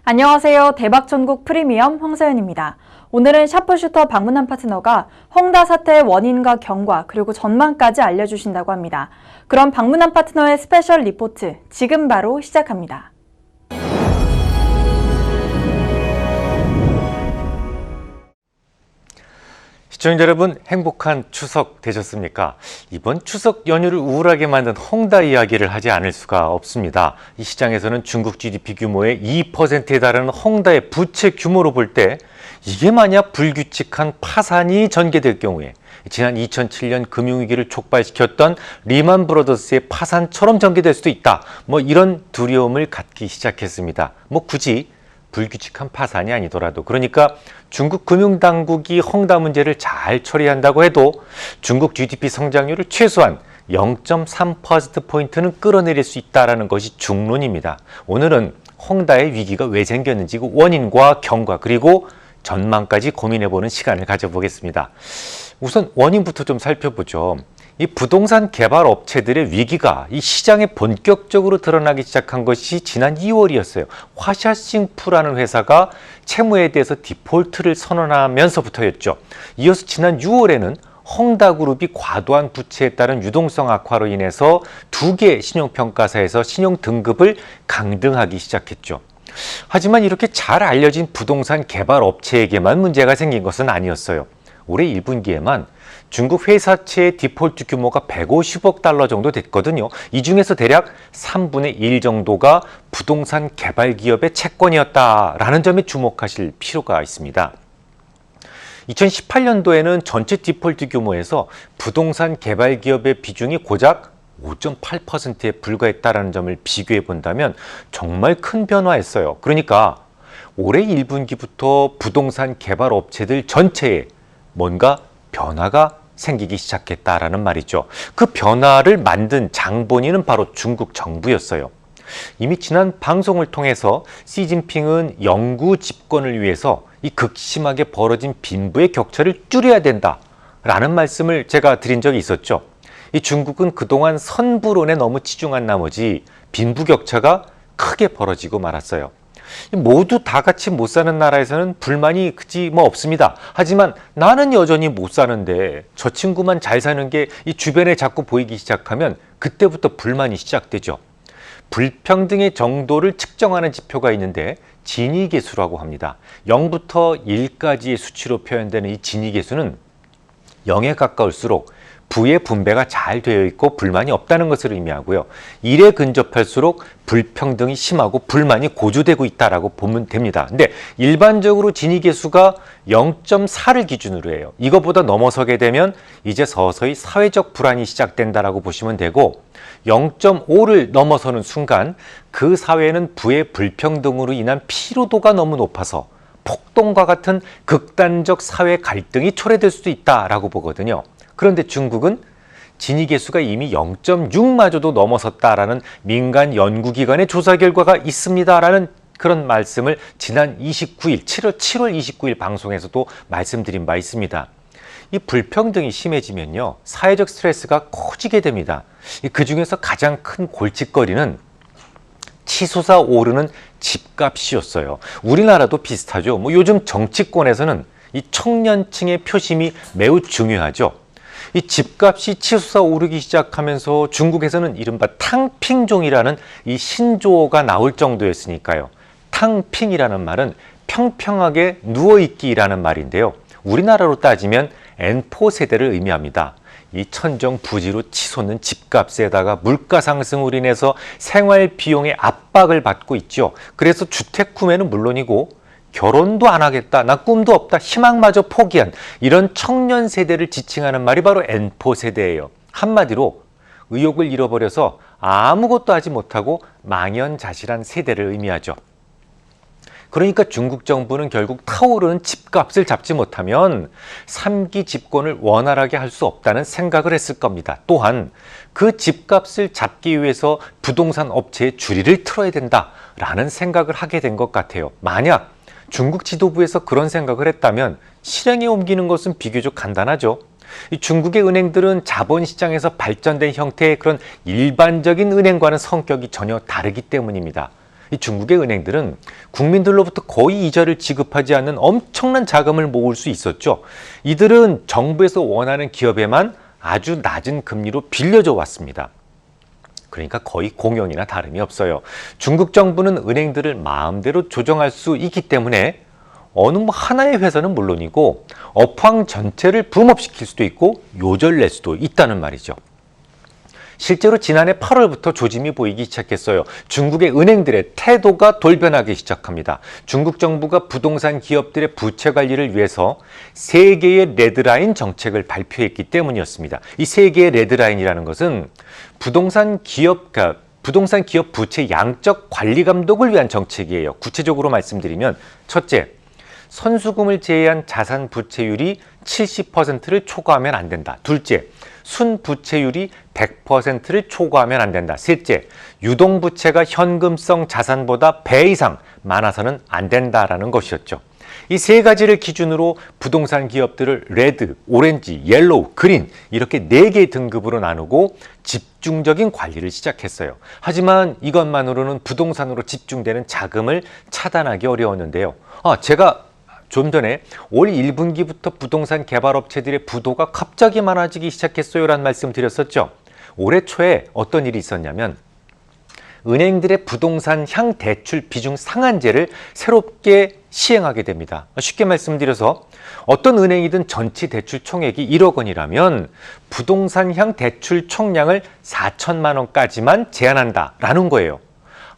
안녕하세요. 대박천국 프리미엄 황서연입니다. 오늘은 샤프슈터 방문한 파트너가 헝다 사태의 원인과 경과 그리고 전망까지 알려주신다고 합니다. 그럼 방문한 파트너의 스페셜 리포트 지금 바로 시작합니다. 시청자 여러분, 행복한 추석 되셨습니까? 이번 추석 연휴를 우울하게 만든 헝다 이야기를 하지 않을 수가 없습니다. 이 시장에서는 중국 GDP 규모의 2%에 달하는 헝다의 부채 규모로 볼 때 이게 만약 불규칙한 파산이 전개될 경우에 지난 2007년 금융위기를 촉발시켰던 리만 브러더스의 파산처럼 전개될 수도 있다. 이런 두려움을 갖기 시작했습니다. 굳이 불규칙한 파산이 아니더라도, 그러니까 중국 금융당국이 헝다 문제를 잘 처리한다고 해도 중국 GDP 성장률을 최소한 0.3%포인트는 끌어내릴 수 있다는 것이 중론입니다. 오늘은 헝다의 위기가 왜 생겼는지 그 원인과 경과 그리고 전망까지 고민해보는 시간을 가져보겠습니다. 우선 원인부터 좀 살펴보죠. 이 부동산 개발 업체들의 위기가 이 시장에 본격적으로 드러나기 시작한 것이 지난 2월이었어요. 화샤싱푸라는 회사가 채무에 대해서 디폴트를 선언하면서부터였죠. 이어서 지난 6월에는 헝다그룹이 과도한 부채에 따른 유동성 악화로 인해서 두 개 신용평가사에서 신용 등급을 강등하기 시작했죠. 하지만 이렇게 잘 알려진 부동산 개발 업체에게만 문제가 생긴 것은 아니었어요. 올해 1분기에만 중국 회사채의 디폴트 규모가 150억 달러 정도 됐거든요. 이 중에서 대략 3분의 1 정도가 부동산 개발 기업의 채권이었다라는 점에 주목하실 필요가 있습니다. 2018년도에는 전체 디폴트 규모에서 부동산 개발 기업의 비중이 고작 5.8%에 불과했다는 점을 비교해 본다면 정말 큰 변화였어요. 그러니까 올해 1분기부터 부동산 개발 업체들 전체에 뭔가 변화가 생기기 시작했다라는 말이죠. 그 변화를 만든 장본인은 바로 중국 정부였어요. 이미 지난 방송을 통해서 시진핑은 영구 집권을 위해서 이 극심하게 벌어진 빈부의 격차를 줄여야 된다라는 말씀을 제가 드린 적이 있었죠. 이 중국은 그동안 선부론에 너무 치중한 나머지 빈부 격차가 크게 벌어지고 말았어요. 모두 다 같이 못 사는 나라에서는 불만이 그지 없습니다. 하지만 나는 여전히 못 사는데 저 친구만 잘 사는 게 이 주변에 자꾸 보이기 시작하면 그때부터 불만이 시작되죠. 불평등의 정도를 측정하는 지표가 있는데 지니계수라고 합니다. 0부터 1까지의 수치로 표현되는 이 지니계수는 0에 가까울수록 부의 분배가 잘 되어 있고 불만이 없다는 것을 의미하고요. 1에 근접할수록 불평등이 심하고 불만이 고조되고 있다라고 보면 됩니다. 근데 일반적으로 지니계수가 0.4를 기준으로 해요. 이거보다 넘어서게 되면 이제 서서히 사회적 불안이 시작된다라고 보시면 되고 0.5를 넘어서는 순간 그 사회는 부의 불평등으로 인한 피로도가 너무 높아서 폭동과 같은 극단적 사회 갈등이 초래될 수도 있다라고 보거든요. 그런데 중국은 지니계수가 이미 0.6마저도 넘어섰다라는 민간 연구기관의 조사 결과가 있습니다라는 그런 말씀을 지난 29일, 7월 29일 방송에서도 말씀드린 바 있습니다. 이 불평등이 심해지면요, 사회적 스트레스가 커지게 됩니다. 그 중에서 가장 큰 골칫거리는 치솟아 오르는 집값이었어요. 우리나라도 비슷하죠. 요즘 정치권에서는 이 청년층의 표심이 매우 중요하죠. 이 집값이 치솟아 오르기 시작하면서 중국에서는 이른바 탕핑종이라는 이 신조어가 나올 정도였으니까요. 탕핑이라는 말은 평평하게 누워있기라는 말인데요. 우리나라로 따지면 N4 세대를 의미합니다. 이 천정부지로 치솟는 집값에다가 물가 상승으로 인해서 생활 비용의 압박을 받고 있죠. 그래서 주택 구매는 물론이고 결혼도 안 하겠다, 나 꿈도 없다, 희망마저 포기한 이런 청년 세대를 지칭하는 말이 바로 N4 세대예요. 한마디로 의욕을 잃어버려서 아무것도 하지 못하고 망연자실한 세대를 의미하죠. 그러니까 중국 정부는 결국 타오르는 집값을 잡지 못하면 3기 집권을 원활하게 할 수 없다는 생각을 했을 겁니다. 또한 그 집값을 잡기 위해서 부동산 업체에 줄이를 틀어야 된다라는 생각을 하게 된 것 같아요. 만약 중국 지도부에서 그런 생각을 했다면 실행에 옮기는 것은 비교적 간단하죠. 이 중국의 은행들은 자본시장에서 발전된 형태의 그런 일반적인 은행과는 성격이 전혀 다르기 때문입니다. 이 중국의 은행들은 국민들로부터 거의 이자를 지급하지 않는 엄청난 자금을 모을 수 있었죠. 이들은 정부에서 원하는 기업에만 아주 낮은 금리로 빌려줘 왔습니다. 그러니까 거의 공연이나 다름이 없어요. 중국 정부는 은행들을 마음대로 조정할 수 있기 때문에 어느 하나의 회사는 물론이고 업황 전체를 붐업시킬 수도 있고 요절낼 수도 있다는 말이죠. 실제로 지난해 8월부터 조짐이 보이기 시작했어요. 중국의 은행들의 태도가 돌변하기 시작합니다. 중국 정부가 부동산 기업들의 부채 관리를 위해서 3개의 레드라인 정책을 발표했기 때문이었습니다. 이 3개의 레드라인이라는 것은 부동산 기업 부채 양적 관리 감독을 위한 정책이에요. 구체적으로 말씀드리면 첫째, 선수금을 제외한 자산 부채율이 70%를 초과하면 안 된다. 둘째, 순부채율이 100%를 초과하면 안 된다. 셋째, 유동부채가 현금성 자산보다 배 이상 많아서는 안 된다라는 것이었죠. 이 3가지를 기준으로 부동산 기업들을 레드, 오렌지, 옐로우, 그린 이렇게 4개의 등급으로 나누고 집중적인 관리를 시작했어요. 하지만 이것만으로는 부동산으로 집중되는 자금을 차단하기 어려웠는데요. 제가 좀 전에 올 1분기부터 부동산 개발업체들의 부도가 갑자기 많아지기 시작했어요 라는 말씀 드렸었죠. 올해 초에 어떤 일이 있었냐면 은행들의 부동산 향 대출 비중 상한제를 새롭게 시행하게 됩니다. 쉽게 말씀드려서 어떤 은행이든 전체 대출 총액이 1억 원이라면 부동산 향 대출 총량을 4천만 원까지만 제한한다라는 거예요.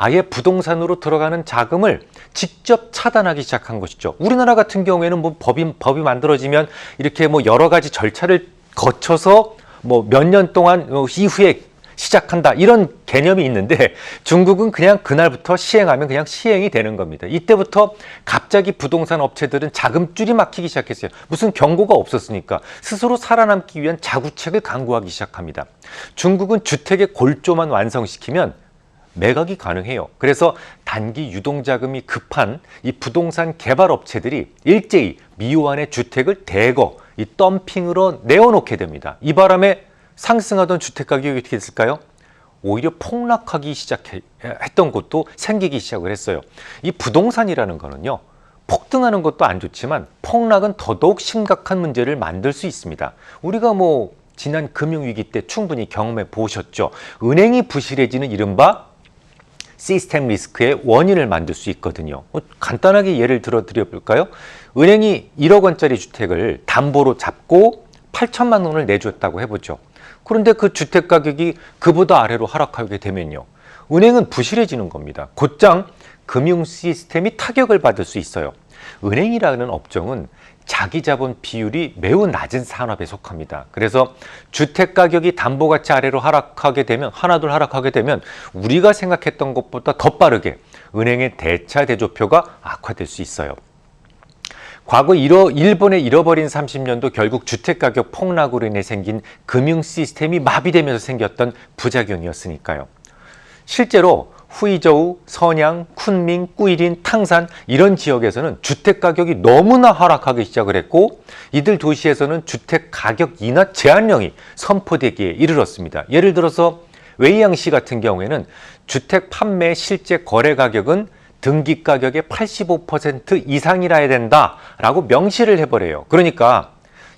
아예 부동산으로 들어가는 자금을 직접 차단하기 시작한 것이죠. 우리나라 같은 경우에는 법이 만들어지면 이렇게 여러 가지 절차를 거쳐서 몇 년 동안 이후에 시작한다 이런 개념이 있는데 중국은 그냥 그날부터 시행하면 그냥 시행이 되는 겁니다. 이때부터 갑자기 부동산 업체들은 자금줄이 막히기 시작했어요. 무슨 경고가 없었으니까 스스로 살아남기 위한 자구책을 강구하기 시작합니다. 중국은 주택의 골조만 완성시키면 매각이 가능해요. 그래서 단기 유동자금이 급한 이 부동산 개발 업체들이 일제히 미호안의 주택을 대거 이 덤핑으로 내어놓게 됩니다. 이 바람에 상승하던 주택 가격이 어떻게 됐을까요? 오히려 폭락하기 시작했던 곳도 생기기 시작을 했어요. 이 부동산이라는 거는요, 폭등하는 것도 안 좋지만 폭락은 더더욱 심각한 문제를 만들 수 있습니다. 우리가 지난 금융위기 때 충분히 경험해 보셨죠. 은행이 부실해지는 이른바 시스템 리스크의 원인을 만들 수 있거든요. 간단하게 예를 들어 드려볼까요? 은행이 1억 원짜리 주택을 담보로 잡고 8천만 원을 내줬다고 해보죠. 그런데 그 주택 가격이 그보다 아래로 하락하게 되면요, 은행은 부실해지는 겁니다. 곧장 금융 시스템이 타격을 받을 수 있어요. 은행이라는 업종은 자기 자본 비율이 매우 낮은 산업에 속합니다. 그래서 주택 가격이 담보가치 아래로 하나둘 하락하게 되면 우리가 생각했던 것보다 더 빠르게 은행의 대차 대조표가 악화될 수 있어요. 과거 일본의 잃어버린 30년도 결국 주택가격 폭락으로 인해 생긴 금융 시스템이 마비되면서 생겼던 부작용이었으니까요. 실제로 후이저우, 선양, 쿤밍, 꾸이린, 탕산 이런 지역에서는 주택가격이 너무나 하락하기 시작을 했고 이들 도시에서는 주택가격 인하 제한령이 선포되기에 이르렀습니다. 예를 들어서 웨이양시 같은 경우에는 주택 판매 실제 거래 가격은 등기 가격의 85% 이상이라야 된다라고 명시를 해버려요. 그러니까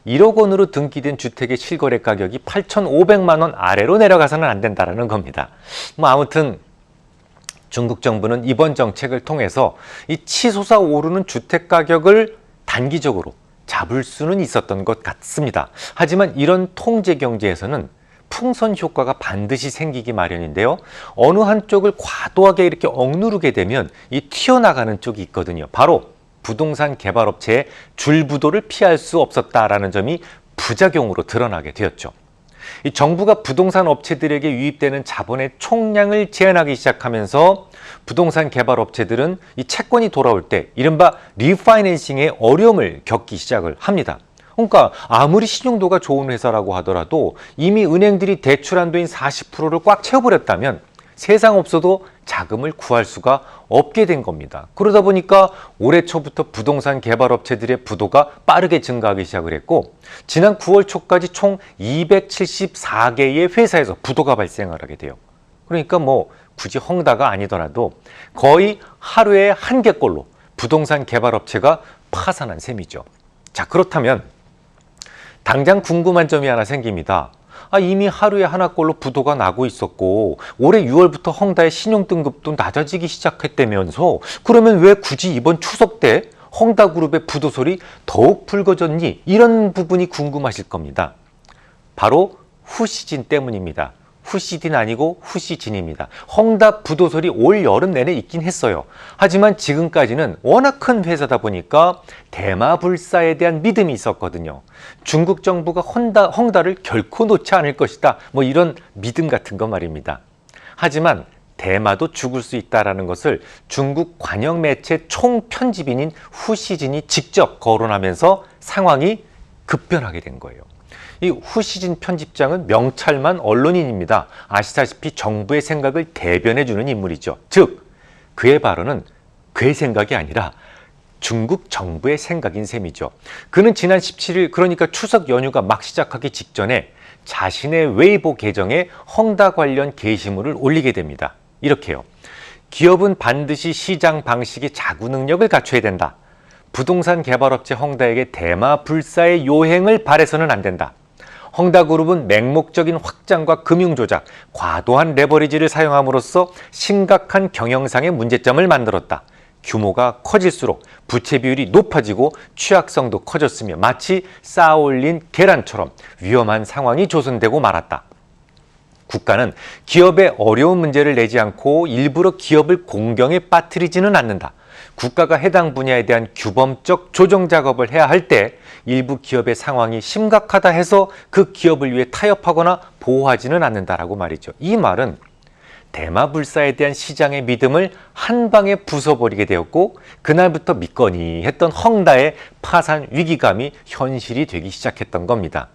1억 원으로 등기된 주택의 실거래 가격이 8,500만 원 아래로 내려가서는 안 된다라는 겁니다. 아무튼 중국 정부는 이번 정책을 통해서 이 치솟아 오르는 주택 가격을 단기적으로 잡을 수는 있었던 것 같습니다. 하지만 이런 통제 경제에서는 풍선 효과가 반드시 생기기 마련인데요. 어느 한쪽을 과도하게 이렇게 억누르게 되면 이 튀어나가는 쪽이 있거든요. 바로 부동산 개발업체의 줄부도를 피할 수 없었다라는 점이 부작용으로 드러나게 되었죠. 이 정부가 부동산 업체들에게 유입되는 자본의 총량을 제한하기 시작하면서 부동산 개발 업체들은 이 채권이 돌아올 때 이른바 리파이낸싱의 어려움을 겪기 시작을 합니다. 그러니까 아무리 신용도가 좋은 회사라고 하더라도 이미 은행들이 대출 한도인 40%를 꽉 채워버렸다면 세상 없어도 자금을 구할 수가 없게 된 겁니다. 그러다 보니까 올해 초부터 부동산 개발업체들의 부도가 빠르게 증가하기 시작을 했고 지난 9월 초까지 총 274개의 회사에서 부도가 발생을 하게 돼요. 그러니까 뭐 굳이 헝다가 아니더라도 거의 하루에 한 개꼴로 부동산 개발업체가 파산한 셈이죠. 자, 그렇다면 당장 궁금한 점이 하나 생깁니다. 이미 하루에 하나꼴로 부도가 나고 있었고 올해 6월부터 헝다의 신용등급도 낮아지기 시작했다면서 그러면 왜 굳이 이번 추석 때 헝다그룹의 부도설이 더욱 불거졌니? 이런 부분이 궁금하실 겁니다. 바로 후시진 때문입니다. 후시딘 아니고 후시진입니다. 헝다 부도설이 올 여름 내내 있긴 했어요. 하지만 지금까지는 워낙 큰 회사다 보니까 대마불사에 대한 믿음이 있었거든요. 중국 정부가 헝다를 결코 놓지 않을 것이다. 뭐 이런 믿음 같은 거 말입니다. 하지만 대마도 죽을 수 있다는 것을 중국 관영 매체 총편집인인 후시진이 직접 거론하면서 상황이 급변하게 된 거예요. 이 후시진 편집장은 명찰만 언론인입니다. 아시다시피 정부의 생각을 대변해주는 인물이죠. 즉, 그의 발언은 그의 생각이 아니라 중국 정부의 생각인 셈이죠. 그는 지난 17일, 그러니까 추석 연휴가 막 시작하기 직전에 자신의 웨이보 계정에 헝다 관련 게시물을 올리게 됩니다. 이렇게요. 기업은 반드시 시장 방식의 자구 능력을 갖춰야 된다. 부동산 개발업체 헝다에게 대마불사의 요행을 바래서는 안 된다. 헝다그룹은 맹목적인 확장과 금융조작, 과도한 레버리지를 사용함으로써 심각한 경영상의 문제점을 만들었다. 규모가 커질수록 부채 비율이 높아지고 취약성도 커졌으며 마치 쌓아올린 계란처럼 위험한 상황이 조성되고 말았다. 국가는 기업의 어려운 문제를 내지 않고 일부러 기업을 공경에 빠뜨리지는 않는다. 국가가 해당 분야에 대한 규범적 조정 작업을 해야 할 때 일부 기업의 상황이 심각하다 해서 그 기업을 위해 타협하거나 보호하지는 않는다라고 말이죠. 이 말은 대마불사에 대한 시장의 믿음을 한 방에 부숴버리게 되었고 그날부터 믿거니 했던 헝다의 파산 위기감이 현실이 되기 시작했던 겁니다.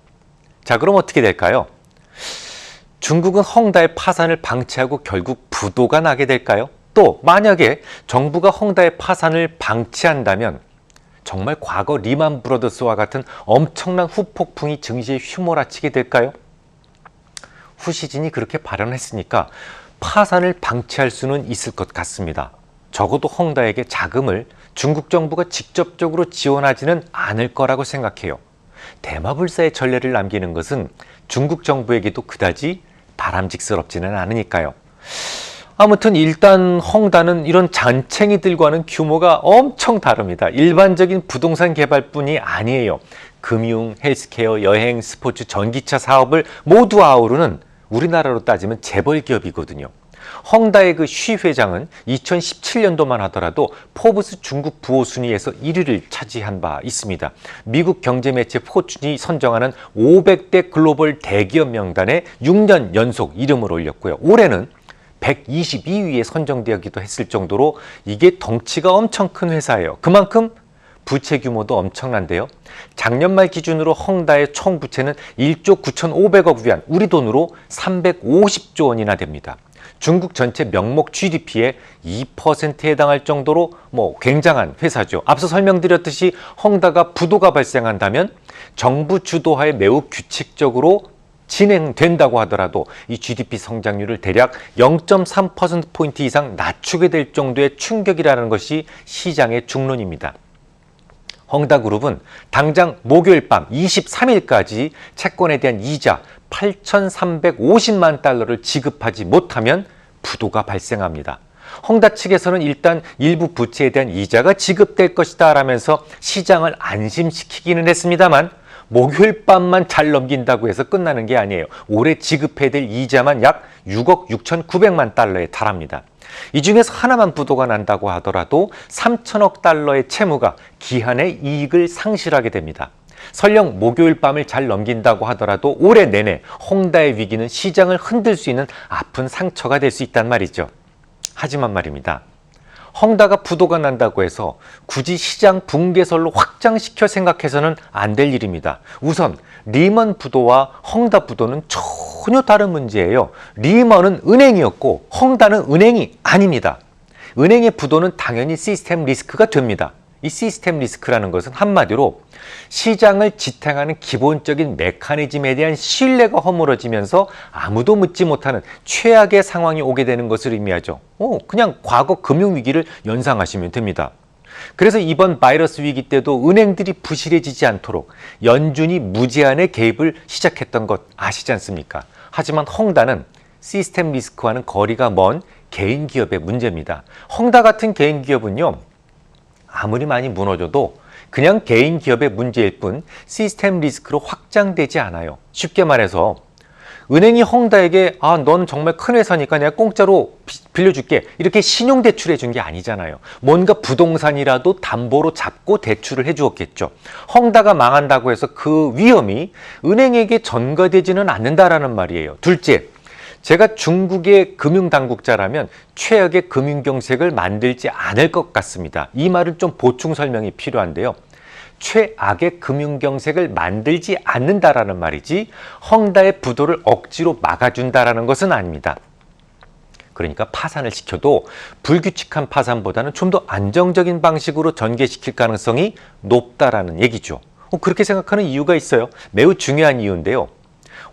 자, 그럼 어떻게 될까요? 중국은 헝다의 파산을 방치하고 결국 부도가 나게 될까요? 또 만약에 정부가 헝다의 파산을 방치한다면 정말 과거 리만 브러더스와 같은 엄청난 후폭풍이 증시에 휘몰아치게 될까요? 후시진이 그렇게 발언했으니까 파산을 방치할 수는 있을 것 같습니다. 적어도 헝다에게 자금을 중국 정부가 직접적으로 지원하지는 않을 거라고 생각해요. 대마불사의 전례를 남기는 것은 중국 정부에게도 그다지 바람직스럽지는 않으니까요. 아무튼 일단 헝다는 이런 잔챙이들과는 규모가 엄청 다릅니다. 일반적인 부동산 개발뿐이 아니에요. 금융, 헬스케어, 여행, 스포츠, 전기차 사업을 모두 아우르는 우리나라로 따지면 재벌 기업이거든요. 헝다의 그 쉬 회장은 2017년도만 하더라도 포브스 중국 부호 순위에서 1위를 차지한 바 있습니다. 미국 경제 매체 포춘이 선정하는 500대 글로벌 대기업 명단에 6년 연속 이름을 올렸고요. 올해는 122위에 선정되기도 했을 정도로 이게 덩치가 엄청 큰 회사예요. 그만큼 부채 규모도 엄청난데요. 작년 말 기준으로 헝다의 총 부채는 1조 9,500억 위안, 우리 돈으로 350조 원이나 됩니다. 중국 전체 명목 GDP의 2%에 해당할 정도로 굉장한 회사죠. 앞서 설명드렸듯이 헝다가 부도가 발생한다면 정부 주도하에 매우 규칙적으로 진행된다고 하더라도 이 GDP 성장률을 대략 0.3%포인트 이상 낮추게 될 정도의 충격이라는 것이 시장의 중론입니다. 헝다그룹은 당장 목요일 밤 23일까지 채권에 대한 이자 8,350만 달러를 지급하지 못하면 부도가 발생합니다. 헝다 측에서는 일단 일부 부채에 대한 이자가 지급될 것이다 라면서 시장을 안심시키기는 했습니다만 목요일 밤만 잘 넘긴다고 해서 끝나는 게 아니에요. 올해 지급해야 될 이자만 약 6억 6,900만 달러에 달합니다. 이 중에서 하나만 부도가 난다고 하더라도 3천억 달러의 채무가 기한의 이익을 상실하게 됩니다. 설령 목요일 밤을 잘 넘긴다고 하더라도 올해 내내 헝다의 위기는 시장을 흔들 수 있는 아픈 상처가 될 수 있단 말이죠. 하지만 말입니다. 헝다가 부도가 난다고 해서 굳이 시장 붕괴설로 확장시켜 생각해서는 안 될 일입니다. 우선 리먼 부도와 헝다 부도는 전혀 다른 문제예요. 리먼은 은행이었고 헝다는 은행이 아닙니다. 은행의 부도는 당연히 시스템 리스크가 됩니다. 이 시스템 리스크라는 것은 한마디로 시장을 지탱하는 기본적인 메커니즘에 대한 신뢰가 허물어지면서 아무도 묻지 못하는 최악의 상황이 오게 되는 것을 의미하죠. 그냥 과거 금융위기를 연상하시면 됩니다. 그래서 이번 바이러스 위기 때도 은행들이 부실해지지 않도록 연준이 무제한의 개입을 시작했던 것 아시지 않습니까? 하지만 헝다는 시스템 리스크와는 거리가 먼 개인 기업의 문제입니다. 헝다 같은 개인 기업은요, 아무리 많이 무너져도 그냥 개인 기업의 문제일 뿐 시스템 리스크로 확장되지 않아요. 쉽게 말해서 은행이 헝다에게 넌 정말 큰 회사니까 내가 공짜로 빌려줄게 이렇게 신용대출 해준 게 아니잖아요. 뭔가 부동산이라도 담보로 잡고 대출을 해주었겠죠. 헝다가 망한다고 해서 그 위험이 은행에게 전가되지는 않는다라는 말이에요. 둘째, 제가 중국의 금융당국자라면 최악의 금융경색을 만들지 않을 것 같습니다. 이 말은 좀 보충 설명이 필요한데요. 최악의 금융경색을 만들지 않는다라는 말이지 헝다의 부도를 억지로 막아준다라는 것은 아닙니다. 그러니까 파산을 시켜도 불규칙한 파산보다는 좀 더 안정적인 방식으로 전개시킬 가능성이 높다라는 얘기죠. 그렇게 생각하는 이유가 있어요. 매우 중요한 이유인데요.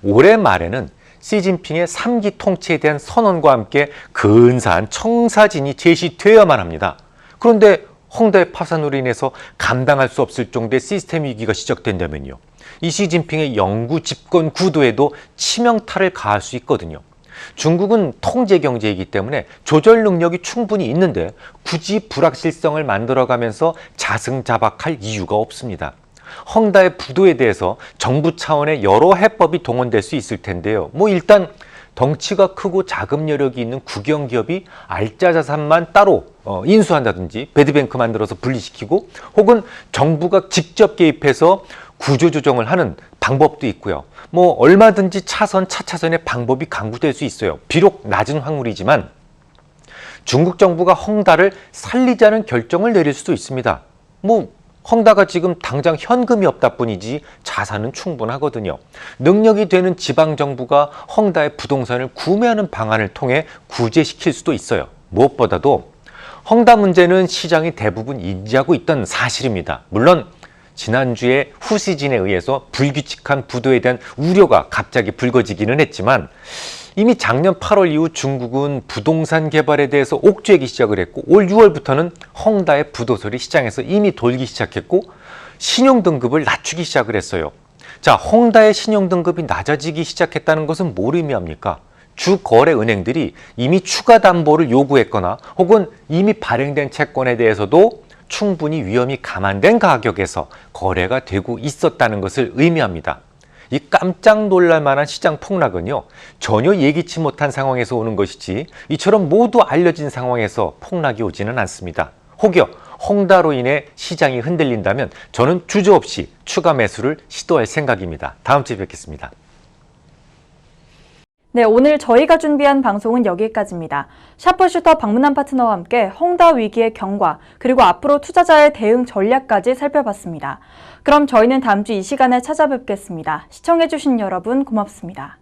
올해 말에는 시진핑의 3기 통치에 대한 선언과 함께 근사한 청사진이 제시되어야만 합니다. 그런데 헝다의 파산으로 인해서 감당할 수 없을 정도의 시스템 위기가 시작된다면요. 이 시진핑의 영구 집권 구도에도 치명타를 가할 수 있거든요. 중국은 통제 경제이기 때문에 조절 능력이 충분히 있는데 굳이 불확실성을 만들어가면서 자승자박할 이유가 없습니다. 헝다의 부도에 대해서 정부 차원의 여러 해법이 동원될 수 있을 텐데요. 일단 덩치가 크고 자금 여력이 있는 국영기업이 알짜 자산만 따로 인수한다든지 배드뱅크 만들어서 분리시키고 혹은 정부가 직접 개입해서 구조조정을 하는 방법도 있고요. 얼마든지 차차선의 방법이 강구될 수 있어요. 비록 낮은 확률이지만 중국 정부가 헝다를 살리자는 결정을 내릴 수도 있습니다. 헝다가 지금 당장 현금이 없다 뿐이지 자산은 충분하거든요. 능력이 되는 지방정부가 헝다의 부동산을 구매하는 방안을 통해 구제시킬 수도 있어요. 무엇보다도 헝다 문제는 시장이 대부분 인지하고 있던 사실입니다. 물론 지난주에 후시진에 의해서 불규칙한 부도에 대한 우려가 갑자기 불거지기는 했지만 이미 작년 8월 이후 중국은 부동산 개발에 대해서 옥죄기 시작을 했고 올 6월부터는 헝다의 부도설이 시장에서 이미 돌기 시작했고 신용등급을 낮추기 시작을 했어요. 자, 헝다의 신용등급이 낮아지기 시작했다는 것은 뭘 의미합니까? 주거래 은행들이 이미 추가 담보를 요구했거나 혹은 이미 발행된 채권에 대해서도 충분히 위험이 감안된 가격에서 거래가 되고 있었다는 것을 의미합니다. 이 깜짝 놀랄 만한 시장 폭락은요, 전혀 예기치 못한 상황에서 오는 것이지 이처럼 모두 알려진 상황에서 폭락이 오지는 않습니다. 혹여 헝다로 인해 시장이 흔들린다면 저는 주저없이 추가 매수를 시도할 생각입니다. 다음 주에 뵙겠습니다. 네, 오늘 저희가 준비한 방송은 여기까지입니다. 샤프슈터 방문한 파트너와 함께 헝다 위기의 경과 그리고 앞으로 투자자의 대응 전략까지 살펴봤습니다. 그럼 저희는 다음 주 이 시간에 찾아뵙겠습니다. 시청해주신 여러분 고맙습니다.